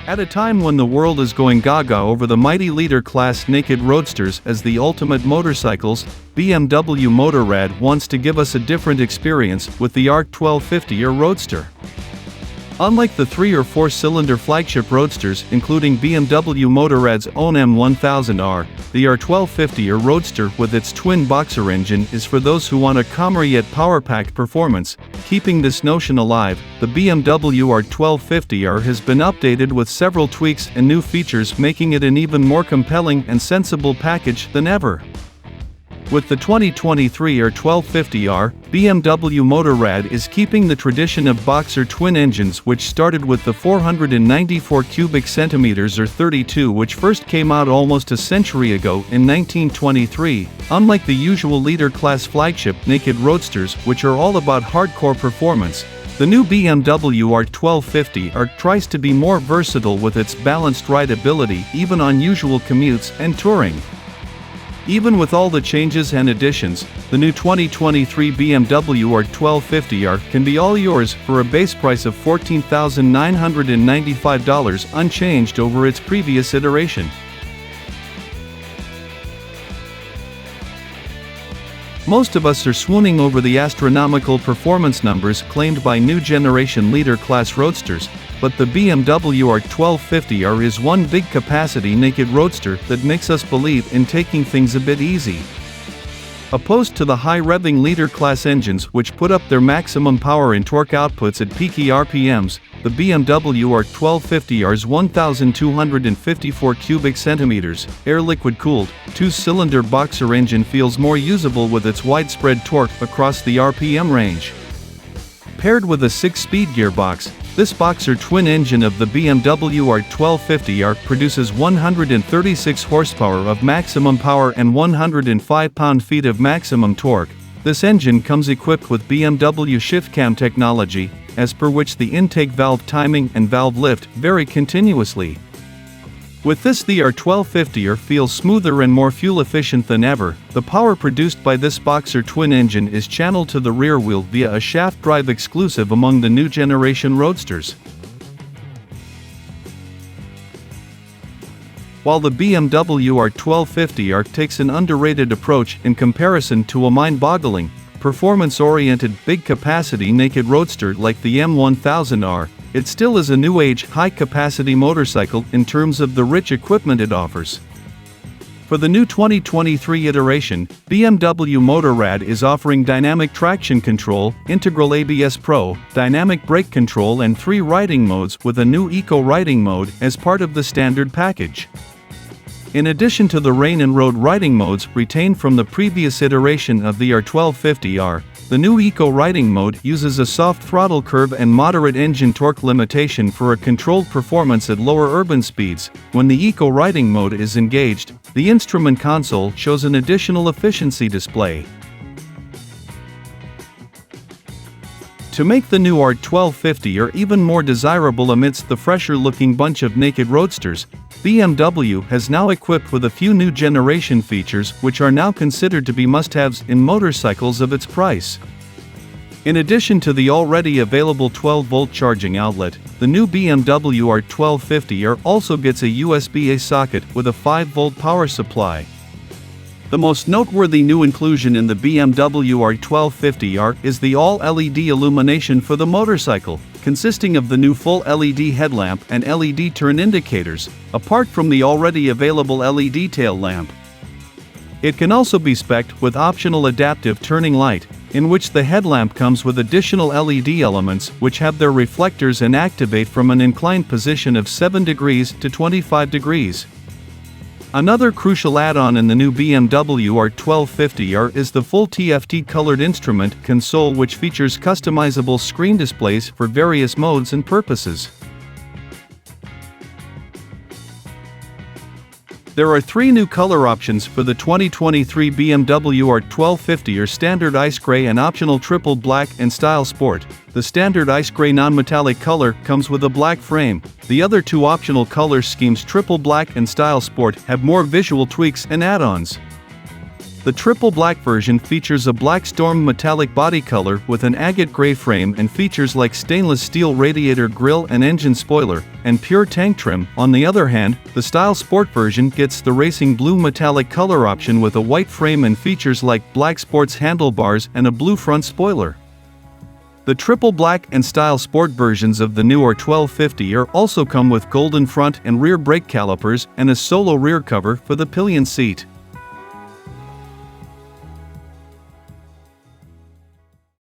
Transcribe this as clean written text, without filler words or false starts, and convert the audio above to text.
At a time when the world is going gaga over the mighty leader-class naked roadsters as the ultimate motorcycles, BMW Motorrad wants to give us a different experience with the R 1250 or Roadster. Unlike the 3 or 4-cylinder flagship roadsters, including BMW Motorrad's own M1000R, the R 1250 or Roadster with its twin boxer engine is for those who want a calmer yet power-packed performance. Keeping this notion alive, the BMW R 1250R has been updated with several tweaks and new features, making it an even more compelling and sensible package than ever. With the 2023 R 1250R, BMW Motorrad is keeping the tradition of boxer twin engines, which started with the 494 cubic centimeters or 32, which first came out almost a century ago in 1923. Unlike the usual leader-class flagship naked roadsters, which are all about hardcore performance, the new BMW R 1250R tries to be more versatile with its balanced rideability even on usual commutes and touring. Even with all the changes and additions, the new 2023 BMW R 1250R can be all yours for a base price of $14,995 unchanged over its previous iteration. Most of us are swooning over the astronomical performance numbers claimed by new generation leader-class roadsters, but the BMW R 1250R is one big capacity naked roadster that makes us believe in taking things a bit easy. Opposed to the high-revving leader-class engines which put up their maximum power and torque outputs at peaky RPMs, the BMW R 1250R's 1,254 cubic centimeters, air-liquid cooled, 2-cylinder boxer engine feels more usable with its widespread torque across the RPM range. Paired with a 6-speed gearbox, this boxer twin engine of the BMW R 1250R produces 136 horsepower of maximum power and 105 pound-feet of maximum torque. This engine comes equipped with BMW ShiftCam technology, as per which the intake valve timing and valve lift vary continuously. With this, the R 1250R feels smoother and more fuel-efficient than ever. The power produced by this boxer twin engine is channeled to the rear wheel via a shaft drive exclusive among the new generation roadsters. While the BMW R 1250R takes an underrated approach in comparison to a mind-boggling, performance-oriented, big-capacity naked roadster like the M1000R, it still is a new-age, high-capacity motorcycle in terms of the rich equipment it offers. For the new 2023 iteration, BMW Motorrad is offering dynamic traction control, integral ABS Pro, dynamic brake control and 3 riding modes with a new Eco Riding mode as part of the standard package. In addition to the rain and road riding modes retained from the previous iteration of the R 1250R, the new Eco Riding mode uses a soft throttle curve and moderate engine torque limitation for a controlled performance at lower urban speeds. When the Eco Riding mode is engaged, the instrument console shows an additional efficiency display. To make the new R 1250R even more desirable amidst the fresher-looking bunch of naked roadsters, BMW has now equipped with a few new generation features which are now considered to be must-haves in motorcycles of its price. In addition to the already available 12-volt charging outlet, the new BMW R 1250R also gets a USB-A socket with a 5-volt power supply. The most noteworthy new inclusion in the BMW R 1250R is the all-LED illumination for the motorcycle, consisting of the new full LED headlamp and LED turn indicators, apart from the already available LED tail lamp. It can also be spec'd with optional adaptive turning light, in which the headlamp comes with additional LED elements which have their reflectors and activate from an inclined position of 7 degrees to 25 degrees. Another crucial add-on in the new BMW R 1250R is the full TFT-colored instrument console, which features customizable screen displays for various modes and purposes. There are 3 new color options for the 2023 BMW R 1250R: standard ice gray and optional triple black and style sport. The standard ice gray non-metallic color comes with a black frame. The other 2 optional color schemes, triple black and style sport, have more visual tweaks and add-ons. The triple black version features a black storm metallic body color with an agate gray frame and features like stainless steel radiator grille and engine spoiler, and pure tank trim. On the other hand, the Style Sport version gets the racing blue metallic color option with a white frame and features like black sports handlebars and a blue front spoiler. The triple black and Style Sport versions of the new R1250 also come with golden front and rear brake calipers and a solo rear cover for the pillion seat.